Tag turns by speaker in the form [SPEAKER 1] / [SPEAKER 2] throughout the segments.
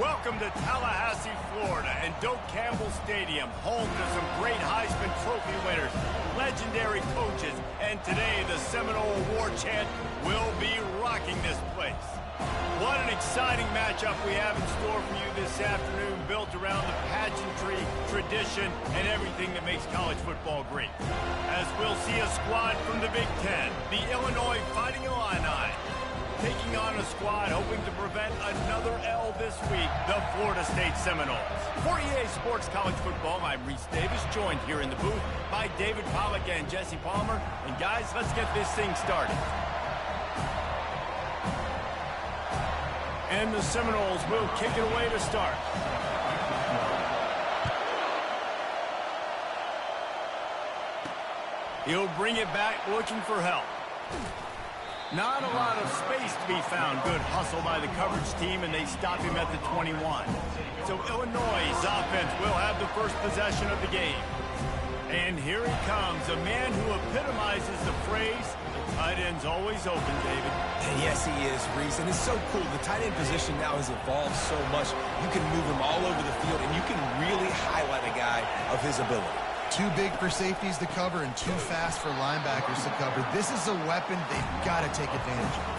[SPEAKER 1] Welcome to Tallahassee, Florida, and Doak Campbell Stadium, home to some great Heisman Trophy winners, legendary coaches, and today the Seminole Award chant will be rocking this place. What an exciting matchup we have in store for you this afternoon, built around the pageantry, tradition, and everything that makes college football great. As we'll see a squad from the Big Ten, the Illinois Fighting Illini, taking on a squad hoping to prevent another L this week, the Florida State Seminoles. For EA Sports College Football, I'm Reese Davis, joined here in the booth by David Pollack and Jesse Palmer. And guys, let's get this thing started. And the Seminoles will kick it away to start. He'll bring it back looking for help. Not a lot of space to be found. Good hustle by the coverage team, and they stop him at the 21. So Illinois' offense will have the first possession of the game. And here he comes, a man who epitomizes the phrase, the tight end's always open, David.
[SPEAKER 2] And yes, he is, Reese, and it's so cool. The tight end position now has evolved so much. You can move him all over the field, and you can really highlight a guy of his ability.
[SPEAKER 3] Too big for safeties to cover and too fast for linebackers to cover. This is a weapon they've got to take advantage of.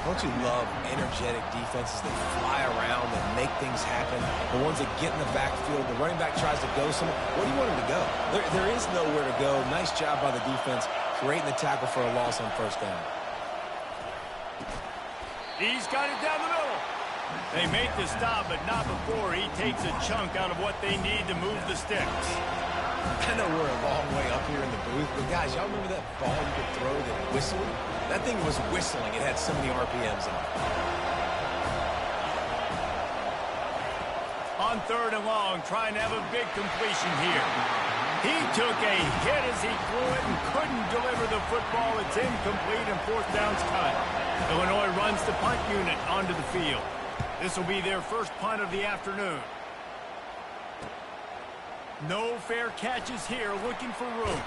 [SPEAKER 2] Don't you love energetic defenses that fly around, that make things happen? The ones that get in the backfield, the running back tries to go somewhere. Where do you want him to go? There is nowhere to go. Nice job by the defense, creating the tackle for a loss on first down.
[SPEAKER 1] He's got it down the middle. They make the stop, but not before he takes a chunk out of what they need to move the sticks.
[SPEAKER 2] I know we're a long way up here in the booth, but guys, y'all remember that ball you could throw that whistled? That thing was whistling. It had so many RPMs in it.
[SPEAKER 1] On third and long, trying to have a big completion here. He took a hit as he threw it and couldn't deliver the football. It's incomplete and fourth down's cut. Illinois runs the punt unit onto the field. This will be their first punt of the afternoon. No fair catches here, looking for room.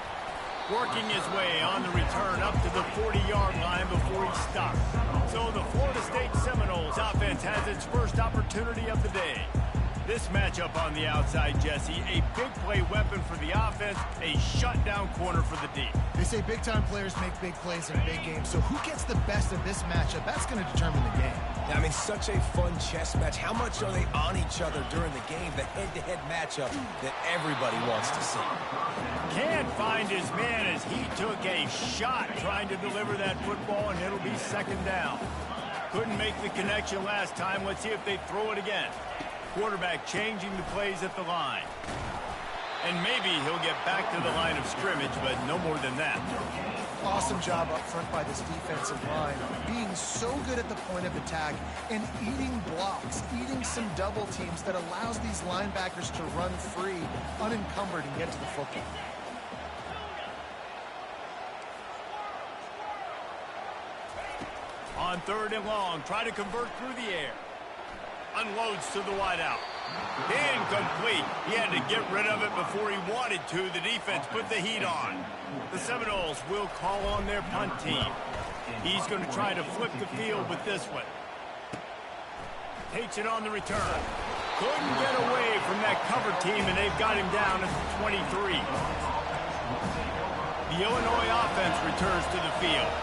[SPEAKER 1] Working his way on the return up to the 40-yard line before he stops. So the Florida State Seminoles offense has its first opportunity of the day. This matchup on the outside, Jesse, a big play weapon for the offense, a shutdown corner for the D.
[SPEAKER 3] They say big-time players make big plays in big games, so who gets the best of this matchup? That's going to determine the game.
[SPEAKER 2] I mean, such a fun chess match. How much are they on each other during the game? The head-to-head matchup that everybody wants to see.
[SPEAKER 1] Can't find his man as he took a shot trying to deliver that football, and it'll be second down. Couldn't make the connection last time. Let's see if they throw it again. Quarterback changing the plays at the line. And maybe he'll get back to the line of scrimmage, but no more than that.
[SPEAKER 3] Awesome job up front by this defensive line, being so good at the point of attack and eating blocks, eating some double teams that allows these linebackers to run free, unencumbered, and get to the football.
[SPEAKER 1] On third and long, try to convert through the air. Unloads to the wideout. Incomplete. He had to get rid of it before he wanted to. The defense put the heat on. The Seminoles will call on their punt team. He's going to try to flip the field with this one. Takes it on the return. Couldn't get away from that cover team, and they've got him down at the 23. The Illinois offense returns to the field.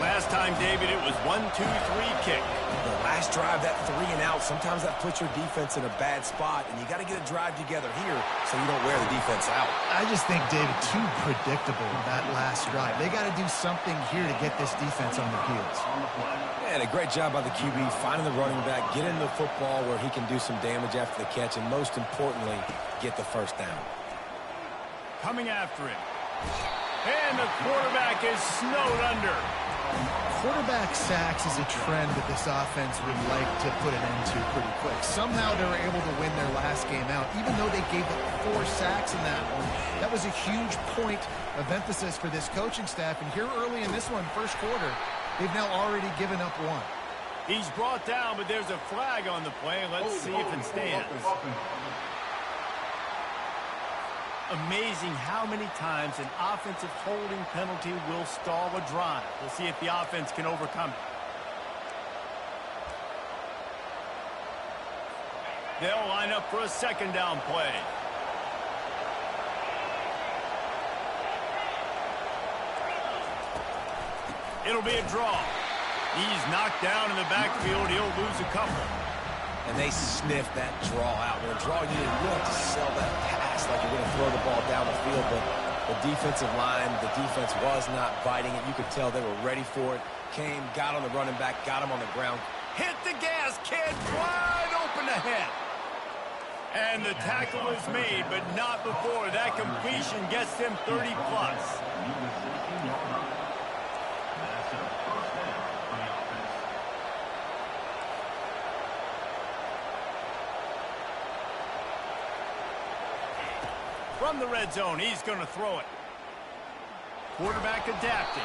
[SPEAKER 1] Last time, David, it was 1-2-3 kick.
[SPEAKER 2] The last drive, that 3 and out, sometimes that puts your defense in a bad spot, and you got to get a drive together here so you don't wear the defense out.
[SPEAKER 3] I just think, David, too predictable that last drive. They got to do something here to get this defense on their heels.
[SPEAKER 2] And a great job by the QB, finding the running back, getting the football where he can do some damage after the catch, and most importantly, get the first down.
[SPEAKER 1] Coming after him. And the quarterback is snowed under.
[SPEAKER 3] Quarterback sacks is a trend that this offense would like to put an end to pretty quick. Somehow they were able to win their last game out, even though they gave up 4 sacks in that one. That was a huge point of emphasis for this coaching staff. And here early in this one, first quarter, they've now already given up 1.
[SPEAKER 1] He's brought down, but there's a flag on the play. Let's see if it stands. Amazing how many times an offensive holding penalty will stall a drive. We'll see if the offense can overcome it. They'll line up for a second down play. It'll be a draw. He's knocked down in the backfield. He'll lose a couple.
[SPEAKER 2] And they sniff that draw out. When a draw unit, you have to sell that pass like you're going to throw the ball down the field. But the defensive line, the defense was not biting it. You could tell they were ready for it. Came, got on the running back, got him on the ground.
[SPEAKER 1] Hit the gas, kid. Wide open ahead. And the tackle is made, but not before that completion gets them 30 plus. From the red zone, he's going to throw it. Quarterback adapted.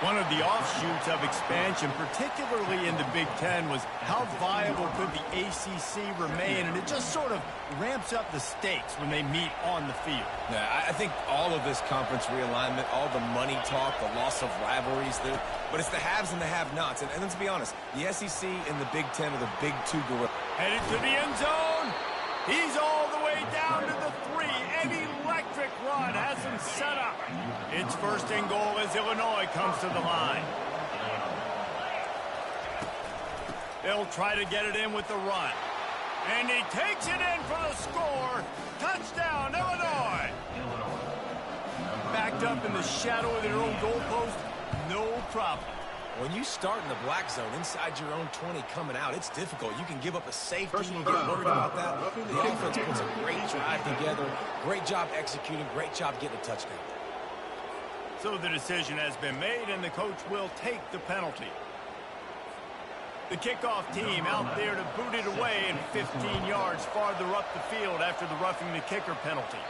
[SPEAKER 1] One of the offshoots of expansion, particularly in the Big Ten, was how viable could the ACC remain, and it just sort of ramps up the stakes when they meet on the field.
[SPEAKER 2] Yeah, I think all of this conference realignment, all the money talk, the loss of rivalries, but it's the haves and the have-nots. And let's be honest, the SEC and the Big Ten are the big two gorillas.
[SPEAKER 1] Headed to the end zone. He's all the way down to the 3. An electric run has him set up. It's first and goal as Illinois comes to the line. They'll try to get it in with the run. And he takes it in for the score. Touchdown, Illinois. Backed up in the shadow of their own goalpost, no problem.
[SPEAKER 2] When you start in the black zone inside your own 20 coming out, it's difficult. You can give up a safety. You get worried about that. The offense puts a great drive together. Great job executing. Great job getting a touchdown.
[SPEAKER 1] So the decision has been made, and the coach will take the penalty. The kickoff team out there to boot it away and 15 yards farther up the field after the roughing the kicker penalty.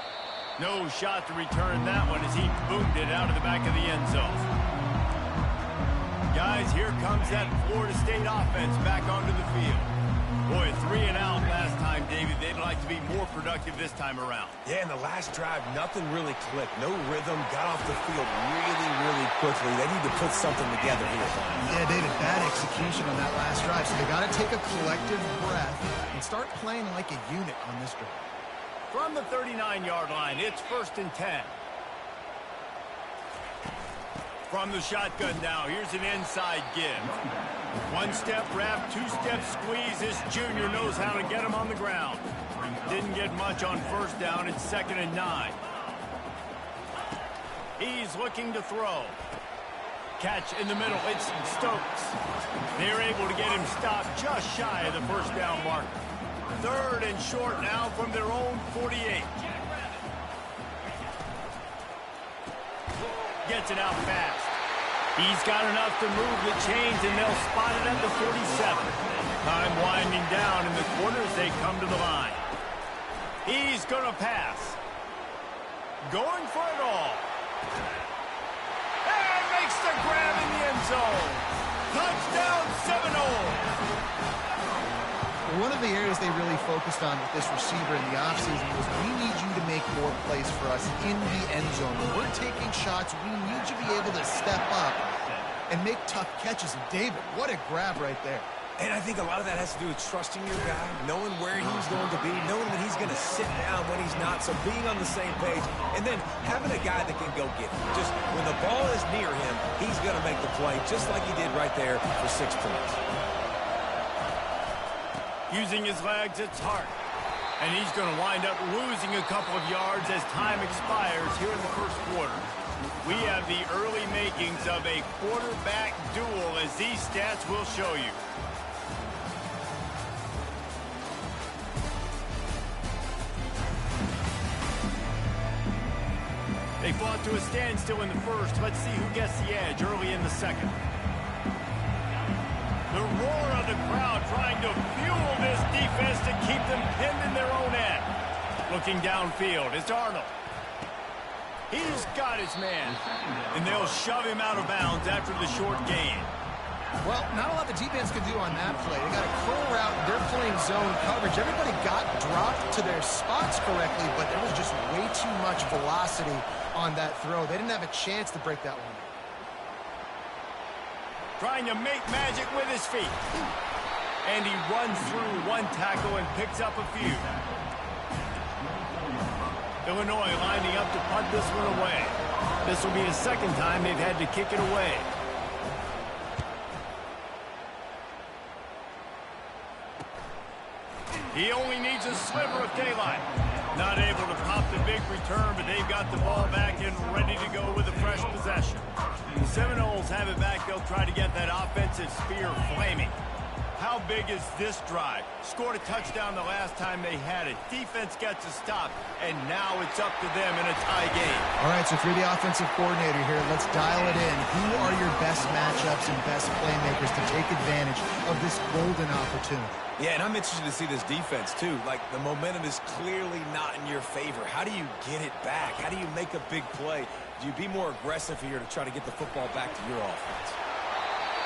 [SPEAKER 1] No shot to return that one as he boomed it out of the back of the end zone. Guys, here comes that Florida State offense back onto the field. Boy, 3 and out last time, David. They'd like to be more productive this time around.
[SPEAKER 2] Yeah, in the last drive, nothing really clicked. No rhythm, got off the field really, really quickly. They need to put something together here.
[SPEAKER 3] Yeah, David, bad execution on that last drive. So they got to take a collective breath and start playing like a unit on this drive.
[SPEAKER 1] From the 39-yard line, it's first and 10. From the shotgun now, here's an inside give. One-step wrap, two-step squeeze. This junior knows how to get him on the ground. Didn't get much on first down. It's 2nd and 9. He's looking to throw. Catch in the middle. It's Stokes. They're able to get him stopped just shy of the first down marker. 3rd and short now from their own 48. Gets it out fast. He's got enough to move the chains, and they'll spot it at the 47. Time winding down in the corner as they come to the line. He's going to pass. Going for it all. And makes the grab in the end zone. Touchdown, Seminole.
[SPEAKER 3] One of the areas they really focused on with this receiver in the offseason was we need you to make more plays for us in the end zone. When we're taking shots, we need you to be able to step up and make tough catches. And David, what a grab right there.
[SPEAKER 2] And I think a lot of that has to do with trusting your guy, knowing where he's going to be, knowing that he's going to sit down when he's not, so being on the same page, and then having a guy that can go get it. Just when the ball is near him, he's going to make the play, just like he did right there for 6 points.
[SPEAKER 1] Using his legs, it's Hart. And he's going to wind up losing a couple of yards as time expires here in the first quarter. We have the early makings of a quarterback duel, as these stats will show you. They fought to a standstill in the first. Let's see who gets the edge early in the second. The roar of the crowd trying to fuel this defense to keep them pinned in their own end. Looking downfield, it's Arnold. He's got his man, and they'll shove him out of bounds after the short gain.
[SPEAKER 3] Well, not a lot the defense could do on that play. They got a curl route. They're playing zone coverage. Everybody got dropped to their spots correctly, but there was just way too much velocity on that throw. They didn't have a chance to break that one.
[SPEAKER 1] Trying to make magic with his feet. And he runs through one one tackle and picks up a few. Illinois lining up to punt this one away. This will be the second time they've had to kick it away. He only needs a sliver of daylight. Not able to pop the big return, but they've got the ball back and ready to go with a fresh possession. The Seminoles have it back. They'll try to get that offensive spear flaming. How big is this drive? Scored a touchdown the last time they had it. Defense gets a stop, and now it's up to them in a tie game.
[SPEAKER 3] All right, so if you're the offensive coordinator here, let's dial it in. Who are your best matchups and best playmakers to take advantage of this golden opportunity?
[SPEAKER 2] Yeah, and I'm interested to see this defense, too. Like, the momentum is clearly not in your favor. How do you get it back? How do you make a big play? Do you be more aggressive here to try to get the football back to your offense?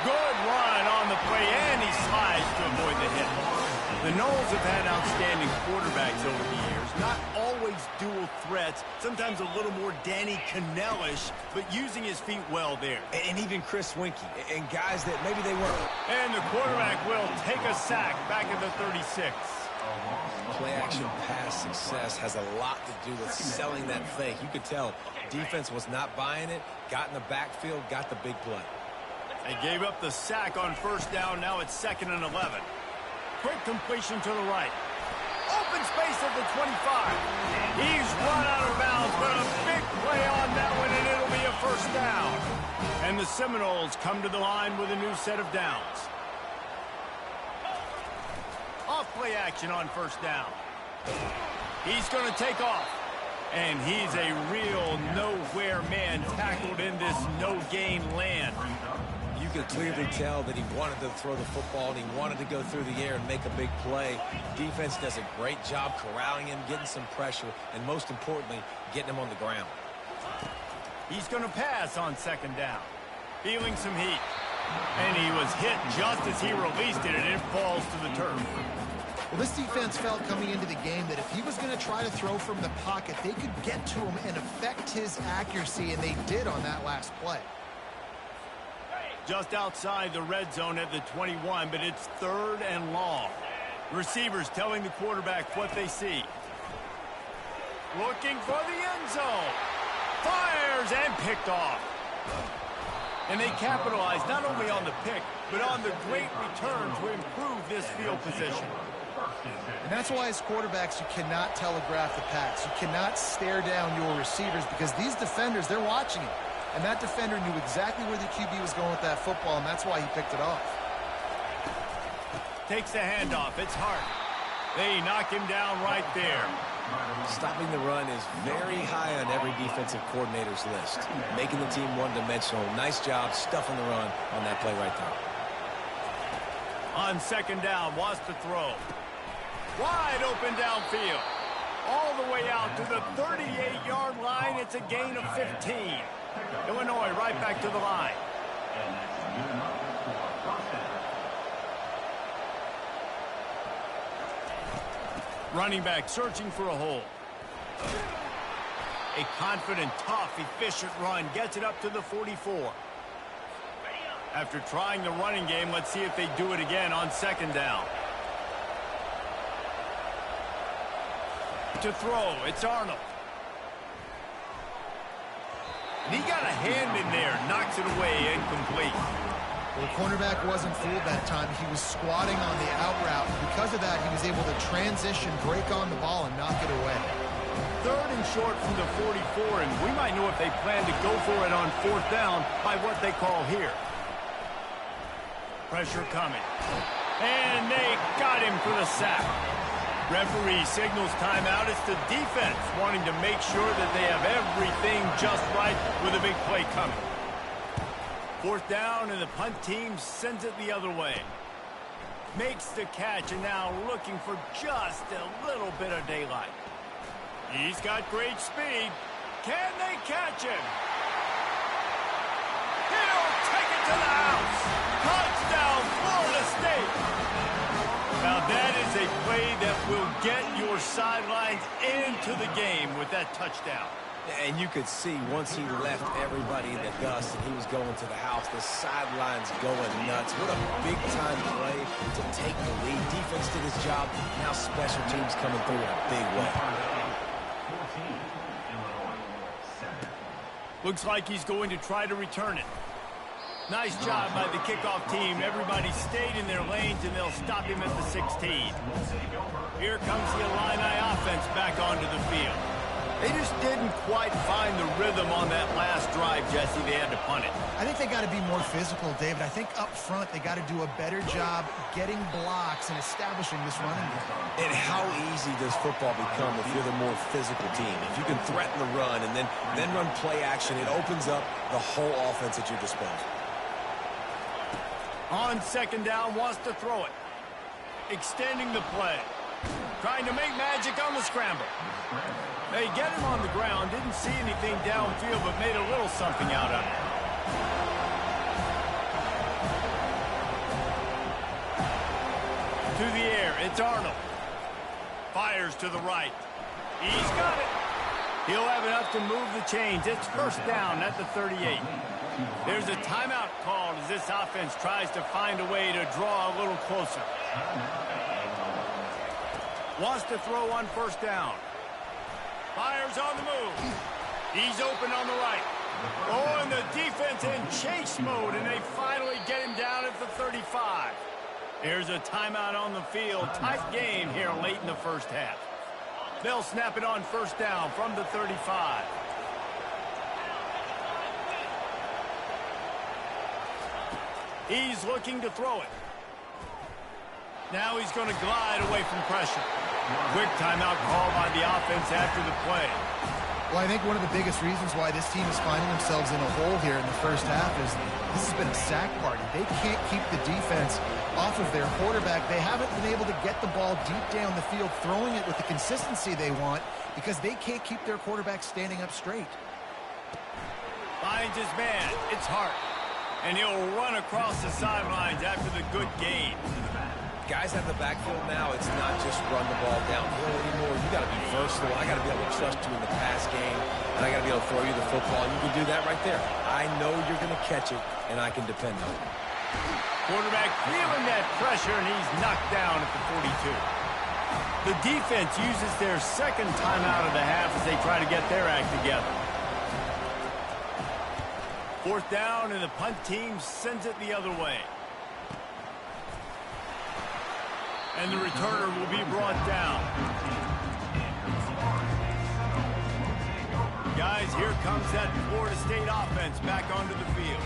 [SPEAKER 1] Good run on the play, and he slides to avoid the hit. The Noles have had outstanding quarterbacks over the years. Not always dual threats, sometimes a little more Danny Cannell-ish, but using his feet well there.
[SPEAKER 2] And even Chris Winkie, and guys that maybe they weren't.
[SPEAKER 1] And the quarterback will take a sack back at the 36.
[SPEAKER 2] Play-action pass success has a lot to do with selling that fake. You could tell defense was not buying it, got in the backfield, got the big play.
[SPEAKER 1] They gave up the sack on first down. Now it's 2nd and 11. Quick completion to the right. Open space at the 25. He's run out of bounds, but a big play on that one, and it'll be a first down. And the Seminoles come to the line with a new set of downs. Off play action on first down. He's going to take off. And he's a real nowhere man tackled in this no-gain land.
[SPEAKER 2] You could clearly tell that he wanted to throw the football and he wanted to go through the air and make a big play. Defense does a great job corralling him, getting some pressure, and most importantly, getting him on the ground.
[SPEAKER 1] He's going to pass on 2nd down. Feeling some heat. And he was hit just as he released it, and it falls to the turf.
[SPEAKER 3] Well, this defense felt coming into the game that if he was going to try to throw from the pocket, they could get to him and affect his accuracy, and they did on that last play.
[SPEAKER 1] Just outside the red zone at the 21, but it's 3rd and long. Receivers telling the quarterback what they see. Looking for the end zone. Fires and picked off. And they capitalize not only on the pick, but on the great return to improve this field position.
[SPEAKER 3] And that's why as quarterbacks, you cannot telegraph the pass. You cannot stare down your receivers because these defenders, they're watching it. And that defender knew exactly where the QB was going with that football, and that's why he picked it off.
[SPEAKER 1] Takes the handoff. It's Hart. They knock him down right there.
[SPEAKER 2] Stopping the run is very high on every defensive coordinator's list. Making the team one-dimensional. Nice job stuffing the run on that play right there.
[SPEAKER 1] On 2nd down, wants to throw. Wide open downfield. All the way out to the 38-yard line. It's a gain of 15. Illinois right back to the line. Running back searching for a hole. A confident, tough, efficient run gets it up to the 44. After trying the running game, let's see if they do it again on 2nd down. To throw, it's Arnold. And he got a hand in there, knocks it away, incomplete.
[SPEAKER 3] Well, the cornerback wasn't fooled that time. He was squatting on the out route. Because of that, he was able to transition, break on the ball, and knock it away.
[SPEAKER 1] 3rd and short from the 44, and we might know if they plan to go for it on 4th down by what they call here. Pressure coming. And they got him for the sack. Referee signals timeout. It's the defense wanting to make sure that they have everything just right with a big play coming. 4th down, and the punt team sends it the other way. Makes the catch, and now looking for just a little bit of daylight. He's got great speed. Can they catch him? He'll take it to the house. Touchdown, Florida State. Now that is a play that will get your sidelines into the game with that touchdown.
[SPEAKER 2] And you could see once he left everybody in the dust and he was going to the house, the sidelines going nuts. What a big-time play to take the lead. Defense did his job. Now special teams coming through in a big way.
[SPEAKER 1] Looks like he's going to try to return it. Nice job by the kickoff team. Everybody stayed in their lanes, and they'll stop him at the 16. Here comes the Illini offense back onto the field. They just didn't quite find the rhythm on that last drive, Jesse. They had to punt it.
[SPEAKER 3] I think they got to be more physical, David. I think up front they got to do a better job getting blocks and establishing this running game.
[SPEAKER 2] And how easy does football become if you're the more physical team? If you can threaten the run and then run play action, it opens up the whole offense at your disposal.
[SPEAKER 1] On second down, wants to throw it. Extending the play. Trying to make magic on the scramble. They get him on the ground. Didn't see anything downfield, but made a little something out of it. To the air, it's Arnold. Fires to the right. He's got it. He'll have enough to move the chains. It's first down at the 38. There's a timeout called as this offense tries to find a way to draw a little closer. Wants to throw on first down. Fires on the move. He's open on the right. Oh, and the defense in chase mode, and they finally get him down at the 35. Here's a timeout on the field. Tight game here late in the first half. They'll snap it on first down from the 35. He's looking to throw it. Now he's going to glide away from pressure. Quick timeout call by the offense after the play.
[SPEAKER 3] Well, I think one of the biggest reasons why this team is finding themselves in a hole here in the first half is this has been a sack party. They can't keep the defense off of their quarterback. They haven't been able to get the ball deep down the field, throwing it with the consistency they want because they can't keep their quarterback standing up straight.
[SPEAKER 1] Finds his man. It's Hart. And he'll run across the sidelines after the good gain.
[SPEAKER 2] Guys have the backfield now. It's not just run the ball downhill anymore. You got to be versatile. I got to be able to trust you in the pass game, and I got to be able to throw you the football. And you can do that right there. I know you're going to catch it, and I can depend on it.
[SPEAKER 1] Quarterback feeling that pressure, and he's knocked down at the 42. The defense uses their second timeout of the half as they try to get their act together. Fourth down, and the punt team sends it the other way. And the returner will be brought down. Guys, here comes that Florida State offense back onto the field.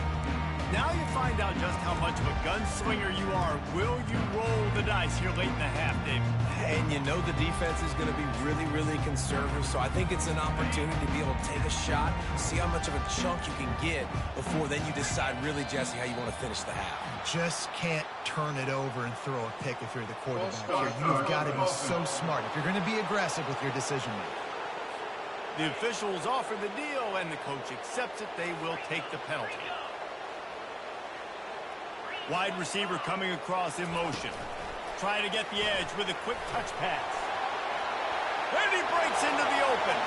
[SPEAKER 1] Now you find out just how much of a gunslinger you are. Will you roll the dice here late in the half, David?
[SPEAKER 2] And you know the defense is going to be really, really conservative, so I think it's an opportunity to be able to take a shot, see how much of a chunk you can get before then you decide really, Jesse, how you want to finish the half.
[SPEAKER 3] Just can't turn it over and throw a pick if you're the quarterback here. You've got to be so smart if you're going to be aggressive with your decision making.
[SPEAKER 1] The officials offer the deal, and the coach accepts it. They will take the penalty. Wide receiver coming across in motion. Trying to get the edge with a quick touch pass. And he breaks into the open.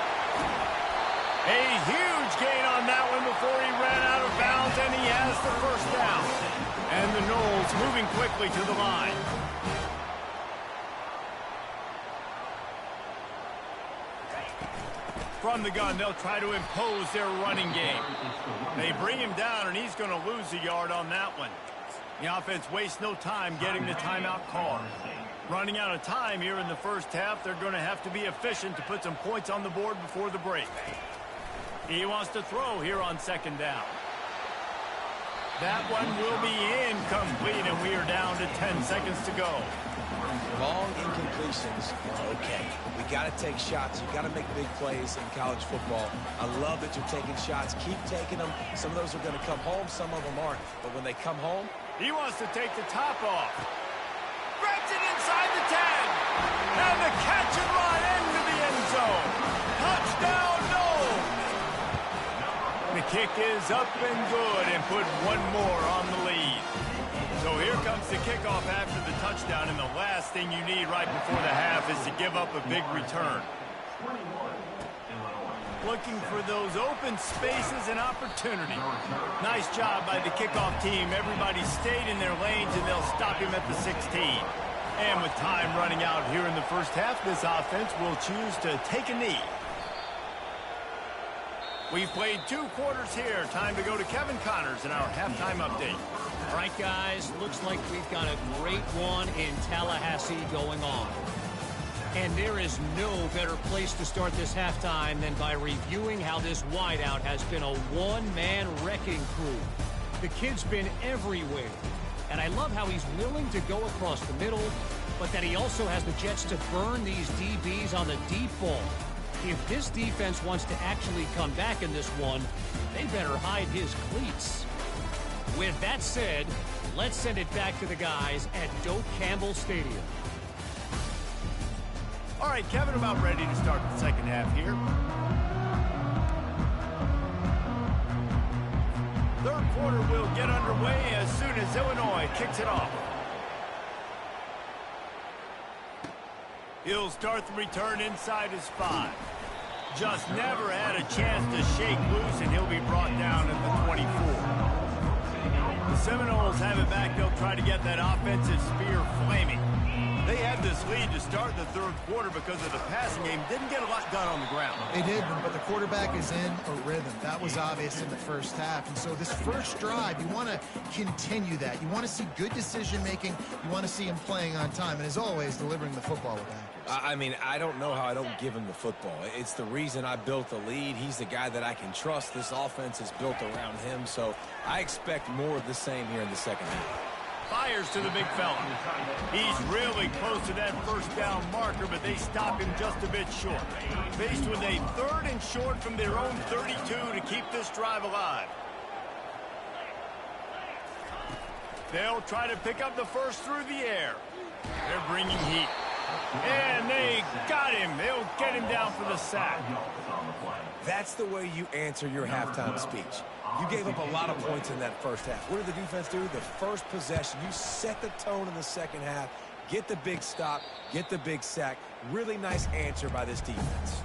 [SPEAKER 1] A huge gain on that one before he ran out of bounds, and he has the first down. And the Noles moving quickly to the line. From the gun, they'll try to impose their running game. They bring him down, and he's going to lose a yard on that one. The offense wastes no time getting the timeout call. Running out of time here in the first half, they're going to have to be efficient to put some points on the board before the break. He wants to throw here on second down. That one will be incomplete, and we are down to 10 seconds to go.
[SPEAKER 2] Long incompletions are okay. We got to take shots. You got to make big plays in college football. I love that you're taking shots. Keep taking them. Some of those are going to come home. Some of them aren't. But when they come home,
[SPEAKER 1] he wants to take the top off. Grabs it inside the 10. And the catch and run into the end zone. Touchdown, Noles. The kick is up and good, and put one more on the lead. So here comes the kickoff after the touchdown, and the last thing you need right before the half is to give up a big return. looking for those open spaces and opportunity. Nice job by the kickoff team. Everybody stayed in their lanes, and they'll stop him at the 16. And with time running out here in the first half, this offense will choose to take a knee. We've played 2 quarters here. Time to go to Kevin Connors in our halftime update.
[SPEAKER 4] All right, guys, looks like we've got a great one in Tallahassee going on. And there is no better place to start this halftime than by reviewing how this wideout has been a one-man wrecking crew. The kid's been everywhere. And I love how he's willing to go across the middle, but that he also has the jets to burn these DBs on the deep ball. If this defense wants to actually come back in this one, they better hide his cleats. With that said, let's send it back to the guys at Doak Campbell Stadium.
[SPEAKER 1] All right, Kevin, about ready to start the second half here. Third quarter will get underway as soon as Illinois kicks it off. He'll start the return inside his 5. Just never had a chance to shake loose, and he'll be brought down at the 24. The Seminoles have it back. They'll try to get that offensive spear flaming. They had this lead to start the third quarter because of the passing game. Didn't get a lot done on the ground.
[SPEAKER 3] They did, but the quarterback is in a rhythm. That was obvious in the first half. And so this first drive, you want to continue that. You want to see good decision-making. You want to see him playing on time. And as always, delivering the football with accuracy.
[SPEAKER 2] I mean, I don't know how I don't give him the football. It's the reason I built the lead. He's the guy that I can trust. This offense is built around him. So I expect more of the same here in the second half.
[SPEAKER 1] Fires to the big fella. He's really close to that first down marker, but they stop him just a bit short. Faced with a 3rd and short from their own 32 to keep this drive alive. They'll try to pick up the first through the air. They're bringing heat. And they got him. They'll get him down for the sack.
[SPEAKER 2] That's the way you answer your halftime speech. You gave up a lot of points in that first half. What did the defense do? The first possession, you set the tone in the second half, get the big stop, get the big sack. Really nice answer by this defense.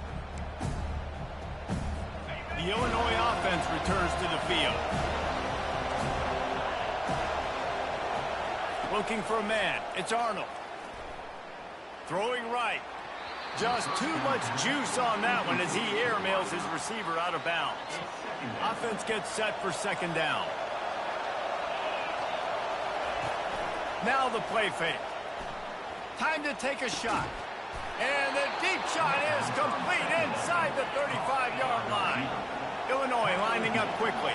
[SPEAKER 1] The Illinois offense returns to the field. Looking for a man. It's Arnold. Throwing right. Just too much juice on that one as he airmails his receiver out of bounds. Offense gets set for second down. Now the play fake. Time to take a shot. And the deep shot is complete inside the 35-yard line. Illinois lining up quickly.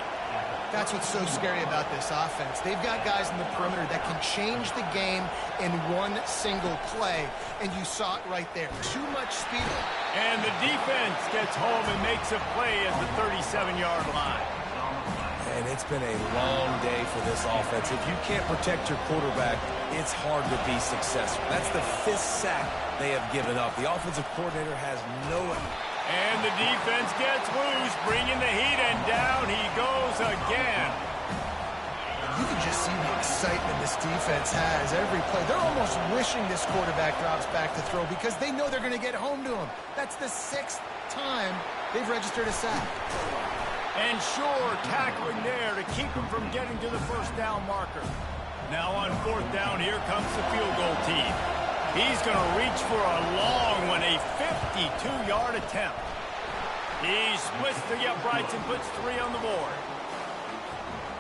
[SPEAKER 3] That's what's so scary about this offense. They've got guys in the perimeter that can change the game in one single play, and you saw it right there. Too much speed.
[SPEAKER 1] And the defense gets home and makes a play at the 37-yard line.
[SPEAKER 2] And it's been a long day for this offense. If you can't protect your quarterback, it's hard to be successful. That's the 5th sack they have given up. The offensive coordinator has no...
[SPEAKER 1] And the defense gets loose, bringing the heat, and down he goes again.
[SPEAKER 3] You can just see the excitement this defense has every play. They're almost wishing this quarterback drops back to throw because they know they're going to get home to him. That's the 6th time they've registered a sack.
[SPEAKER 1] And sure, tackling there to keep him from getting to the first down marker. Now on 4th down, here comes the field goal team. He's going to reach for a long one, a 52-yard attempt. He splits the uprights and puts 3 on the board.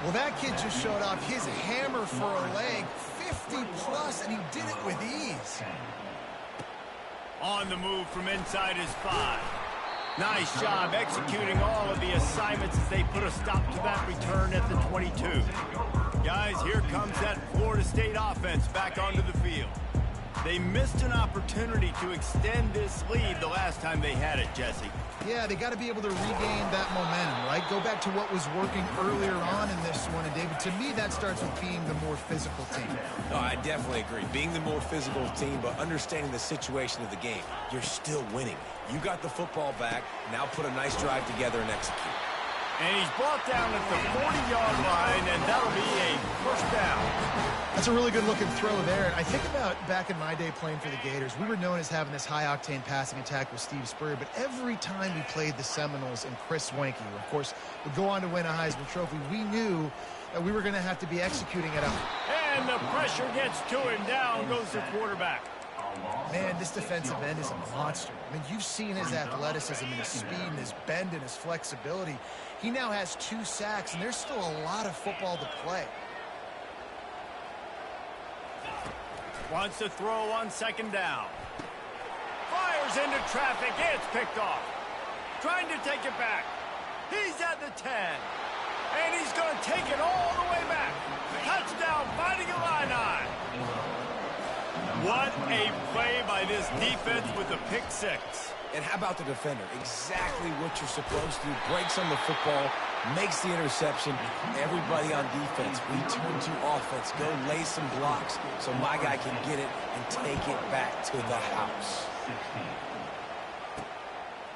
[SPEAKER 3] Well, that kid just showed off his hammer for a leg, 50-plus, and he did it with ease.
[SPEAKER 1] On the move from inside his 5. Nice job executing all of the assignments as they put a stop to that return at the 22. Guys, here comes that Florida State offense back onto the field. They missed an opportunity to extend this lead the last time they had it, Jesse.
[SPEAKER 3] Yeah, they got to be able to regain that momentum, right? Go back to what was working earlier on in this one. And, David, to me, that starts with being the more physical team.
[SPEAKER 2] No, I definitely agree. Being the more physical team, but understanding the situation of the game. You're still winning. You got the football back. Now put a nice drive together and execute.
[SPEAKER 1] And he's brought down at the 40-yard line, and that'll be a first down.
[SPEAKER 3] That's a really good-looking throw there. And I think about back in my day playing for the Gators, we were known as having this high-octane passing attack with Steve Spurrier, but every time we played the Seminoles and Chris Wenke, who, of course, would go on to win a Heisman Trophy, we knew that we were going to have to be executing at a...
[SPEAKER 1] And the pressure gets to him. Down goes the quarterback.
[SPEAKER 3] Man, this defensive end is a monster. I mean, you've seen his athleticism and his speed and his bend and his flexibility. He now has 2 sacks, and there's still a lot of football to play.
[SPEAKER 1] Wants to throw on second down. Fires into traffic. It's picked off. Trying to take it back. He's at the 10. And he's going to take it all the way back. Touchdown, Fighting Illini. What a play by this defense with a pick 6.
[SPEAKER 2] And how about the defender? Exactly what you're supposed to do. Breaks on the football, makes the interception. Everybody on defense, we turn to offense. Go lay some blocks so my guy can get it and take it back to the house.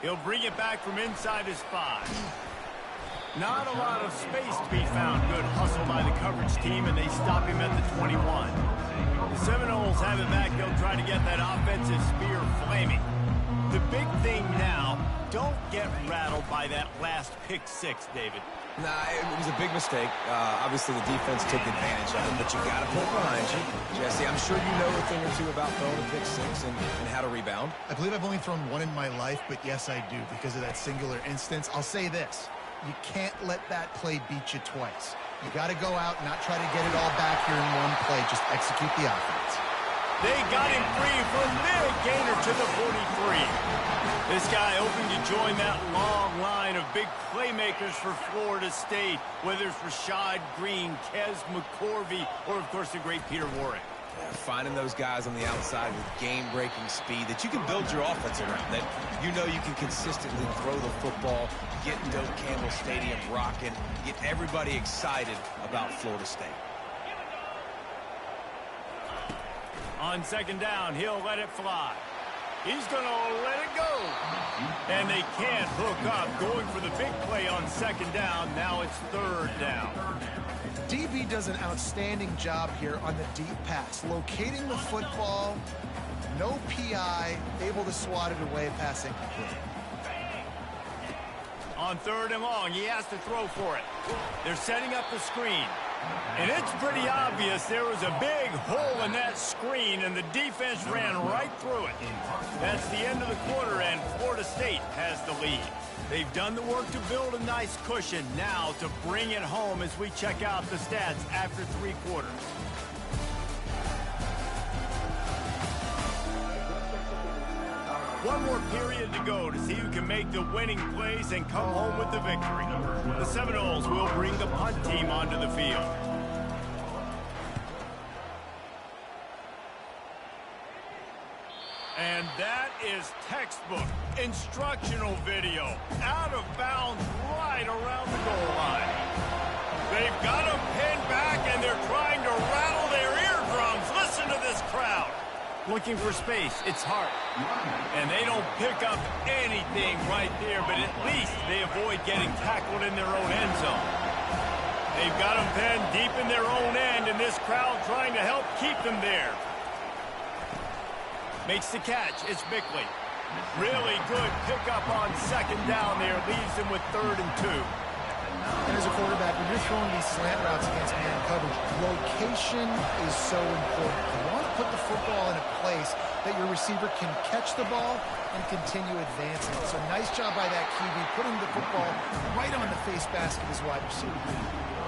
[SPEAKER 1] He'll bring it back from inside his 5. Not a lot of space to be found. Good hustle by the coverage team, and they stop him at the 21. The Seminoles have it back. They'll try to get that offensive spear flaming. The big thing now, don't get rattled by that last pick 6, David.
[SPEAKER 2] Nah, it was a big mistake. Obviously, the defense took advantage of it, but you got to put it behind you. Jesse, I'm sure you know a thing or two about throwing a pick 6 and how to rebound.
[SPEAKER 3] I believe I've only thrown 1 in my life, but yes, I do because of that singular instance. I'll say this. You can't let that play beat you twice. You got to go out and not try to get it all back here in one play. Just execute the offense.
[SPEAKER 1] They got him free for a big gainer to the 43. This guy hoping to join that long line of big playmakers for Florida State, whether it's Rashad Green, Kez McCorvey, or, of course, the great Peter Warrick.
[SPEAKER 2] Yeah, finding those guys on the outside with game-breaking speed that you can build your offense around, that you know you can consistently throw the football, get Doak Campbell Stadium rocking, get everybody excited about Florida State.
[SPEAKER 1] On second down, he'll let it fly. He's going to let it go. And they can't hook up. Going for the big play on second down. Now it's third down.
[SPEAKER 3] DB does an outstanding job here on the deep pass. Locating the football, no PI, able to swat it away, passing.
[SPEAKER 1] On third and long, he has to throw for it. They're setting up the screen. And it's pretty obvious there was a big hole in that screen, and the defense ran right through it. That's the end of the quarter, and Florida State has the lead. They've done the work to build a nice cushion. Now to bring it home as we check out the stats after 3 quarters. One more period to go to see who can make the winning plays and come home with the victory. The Seminoles will bring the punt team onto the field. And that is textbook instructional video. Out of bounds right around the goal line. They've got them pinned back and they're trying to rattle their eardrums. Listen to this crowd. Looking for space. It's hard. And they don't pick up anything right there, but at least they avoid getting tackled in their own end zone. They've got them pinned deep in their own end, and this crowd trying to help keep them there. Makes the catch. It's Bickley. Really good pickup on second down there. Leaves them with 3rd and 2.
[SPEAKER 3] And as a quarterback, when you're throwing these slant routes against man coverage, location is so important. You want to put the football in a place that your receiver can catch the ball and continue advancing. So nice job by that QB, putting the football right on the face basket of his wide receiver.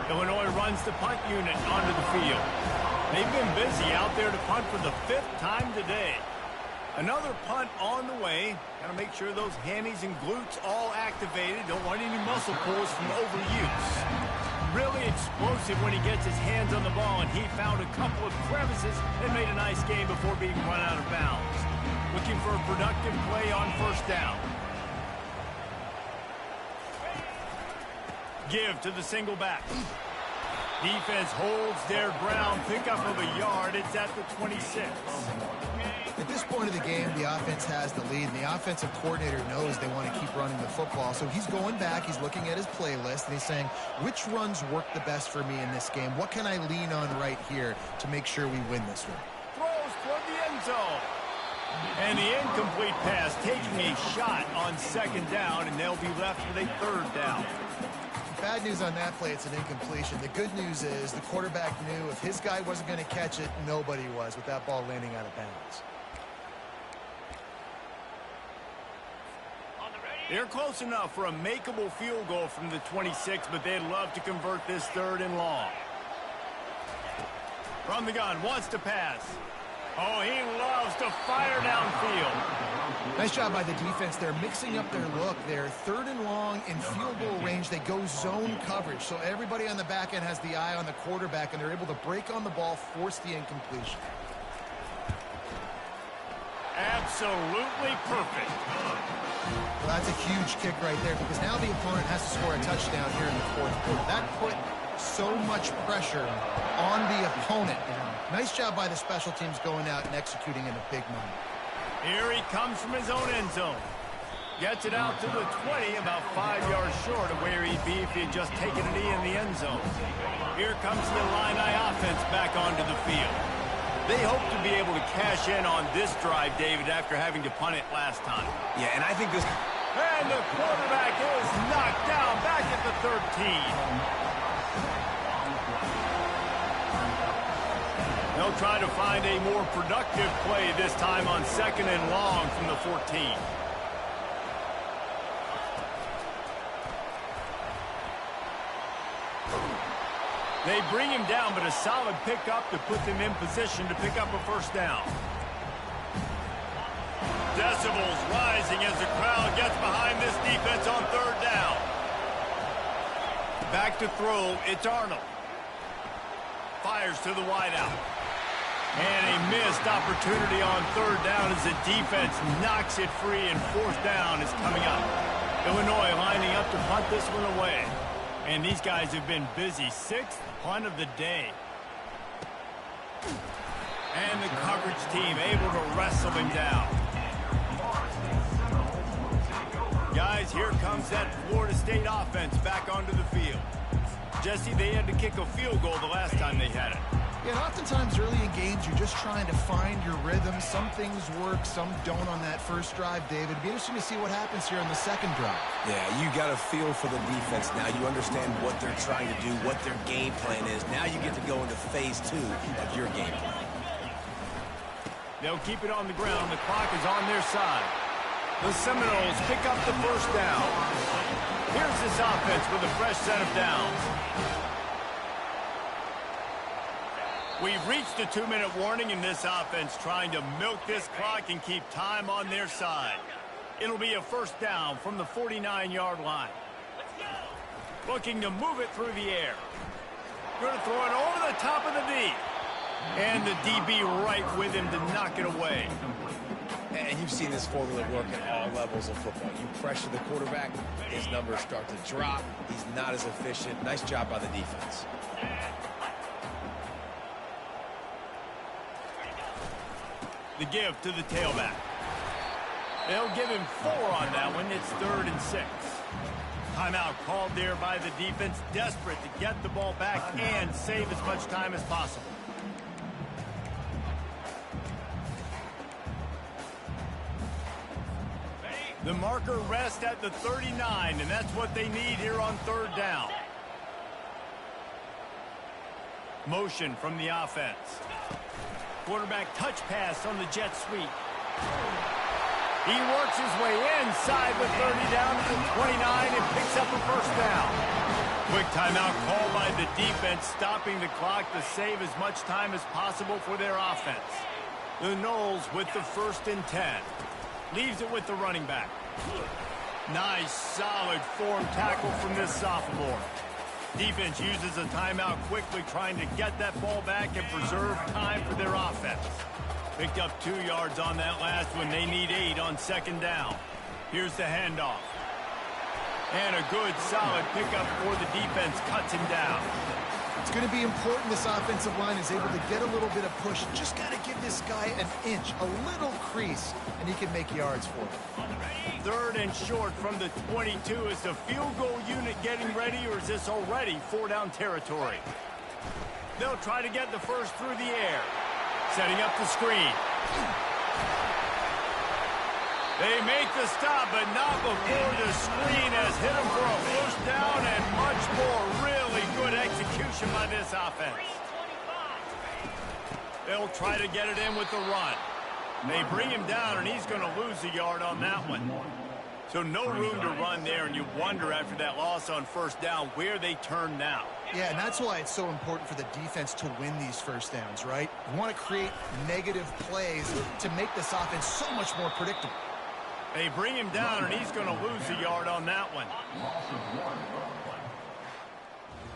[SPEAKER 1] Illinois runs the punt unit onto the field. They've been busy out there to punt for the 5th time today. Another punt on the way. Got to make sure those hammies and glutes all activated. Don't want any muscle pulls from overuse. Really explosive when he gets his hands on the ball, and he found a couple of crevices and made a nice game before being run out of bounds. Looking for a productive play on first down. Give to the single back. Defense holds their ground. Pickup of a yard. It's at the 26.
[SPEAKER 3] At this point of the game, the offense has the lead, and the offensive coordinator knows they want to keep running the football. So he's going back, he's looking at his playlist, and he's saying, which runs work the best for me in this game? What can I lean on right here to make sure we win this one?
[SPEAKER 1] Throws toward the end zone. And the incomplete pass taking a shot on second down, and they'll be left with a third down.
[SPEAKER 3] Bad news on that play, it's an incompletion. The good news is the quarterback knew if his guy wasn't going to catch it, nobody was with that ball landing out of bounds.
[SPEAKER 1] They're close enough for a makeable field goal from the 26, but they'd love to convert this third and long. From the gun, wants to pass. Oh, he loves to fire downfield.
[SPEAKER 3] Nice job by the defense. They're mixing up their look. They're third and long in field goal range. They go zone coverage. So everybody on the back end has the eye on the quarterback, and they're able to break on the ball, force the incompletion.
[SPEAKER 1] Absolutely perfect.
[SPEAKER 3] Well, that's a huge kick right there because now the opponent has to score a touchdown here in the fourth quarter. That put so much pressure on the opponent. Nice job by the special teams going out and executing in a big moment.
[SPEAKER 1] Here he comes from his own end zone. Gets it out to the 20, about 5 yards short of where he'd be if he had just taken a knee in the end zone. Here comes the Illini offense back onto the field. They hope to be able to cash in on this drive, David, after having to punt it last time.
[SPEAKER 2] Yeah, and I think this...
[SPEAKER 1] And the quarterback is knocked down back at the 13. They'll try to find a more productive play this time on second and long from the 14. They bring him down, but a solid pickup to put them in position to pick up a first down. Decibels rising as the crowd gets behind this defense on third down. Back to throw, it's Arnold. Fires to the wideout. And a missed opportunity on third down as the defense knocks it free, and fourth down is coming up. Illinois lining up to punt this one away. And these guys have been busy. Sixth punt of the day. And the coverage team able to wrestle him down. Guys, here comes that Florida State offense back onto the field. Jesse, they had to kick a field goal the last time they had it.
[SPEAKER 3] Yeah, oftentimes early in games, you're just trying to find your rhythm. Some things work, some don't on that first drive, David. It'd be interesting to see what happens here on the second drive.
[SPEAKER 2] Yeah, you got a feel for the defense now. You understand what they're trying to do, what their game plan is. Now you get to go into phase 2 of your game plan.
[SPEAKER 1] They'll keep it on the ground. The clock is on their side. The Seminoles pick up the first down. Here's this offense with a fresh set of downs. We've reached the 2-minute warning in this offense, trying to milk this clock and keep time on their side. It'll be a first down from the 49-yard line. Looking to move it through the air. Going to throw it over the top of the D. And the DB right with him to knock it away.
[SPEAKER 2] And you've seen this formula work at all levels of football. You pressure the quarterback, his numbers start to drop. He's not as efficient. Nice job by the defense.
[SPEAKER 1] The give to the tailback. They'll give him 4 on that one. It's 3rd and 6. Timeout called there by the defense, desperate to get the ball back and save as much time as possible. The marker rests at the 39, and that's what they need here on third down. Motion from the offense. Quarterback touch pass on the jet sweep. He works his way inside with 30 down to the 29 and picks up a first down. Quick timeout called by the defense, stopping the clock to save as much time as possible for their offense. The Noles with the 1st and 10. Leaves it with the running back. Nice, solid form tackle from this sophomore. Defense uses a timeout quickly, trying to get that ball back and preserve time for their offense. Picked up 2 yards on that last one. They need 8 on second down. Here's the handoff. And a good, solid pickup for the defense cuts him down.
[SPEAKER 3] It's going to be important this offensive line is able to get a little bit of push. Just got to give this guy an inch, a little crease, and he can make yards for it.
[SPEAKER 1] 3rd and short from the 22. Is the field goal unit getting ready, or is this already 4-down territory? They'll try to get the first through the air. Setting up the screen. They make the stop, but not before the screen has hit them for a first down and much more. Really good execution by this offense. They'll try to get it in with the run. They bring him down, and he's going to lose a yard on that one. So no room to run there, and you wonder after that loss on first down where they turn now.
[SPEAKER 3] Yeah, and that's why it's so important for the defense to win these first downs, right? You want to create negative plays to make this offense so much more predictable.
[SPEAKER 1] They bring him down, and he's going to lose a yard on that one.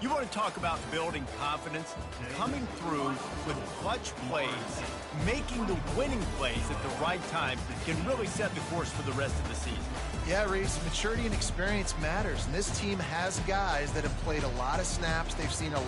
[SPEAKER 1] You want to talk about building confidence? Coming through with clutch plays, making the winning plays at the right time can really set the course for the rest of the season.
[SPEAKER 3] Yeah, Reese, maturity and experience matters, and this team has guys that have played a lot of snaps. They've seen a